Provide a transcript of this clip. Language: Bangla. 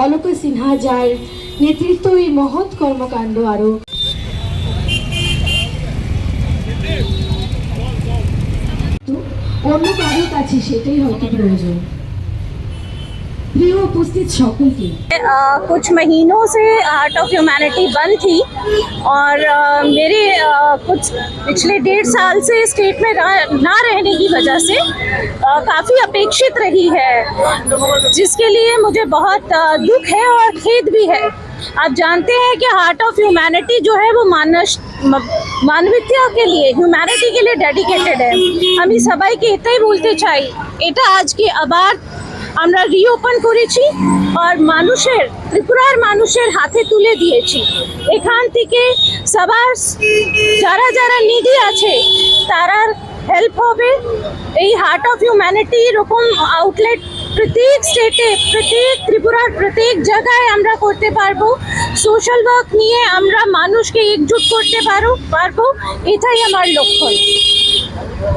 অলোক সিনহা যার নেতৃত্ব এই মহৎ কর্মকাণ্ড আরো অন্য কারোর কাছে সেটাই হয়তো প্রয়োজন। प्रिय उपस्थित সকলকে कुछ महीनों से आर्ट ऑफ ह्यूमैनिटी बंद थी और मेरे कुछ पिछले 1.5 साल से स्टेट में ना रहने की वजह से काफ़ी अपेक्षित रही है, जिसके लिए मुझे बहुत दुख है और खेद भी है। आप जानते हैं कि हार्ट ऑफ ह्यूमैनिटी जो है वो মানবিকতা के लिए ह्यूमैनिटी के लिए डेडिकेटेड है। আমি সবাইকে এটাই বলতে চাই, এটা আজকে আবার আমরা রিওপেন করেছি আর মানুষের ত্রিপুরার মানুষের হাতে তুলে দিয়েছি। এখান থেকে সবার যারা যারা নিডি আছে তারার হেল্প হবে। এই হার্ট অফ হিউম্যানিটি এরকম আউটলেট প্রত্যেক স্টেটে, প্রত্যেক ত্রিপুরার প্রত্যেক জায়গায় আমরা করতে পারবো। সোশ্যাল ওয়ার্ক নিয়ে আমরা মানুষকে একজুট করতে পারবো, এটাই আমার লক্ষ্য।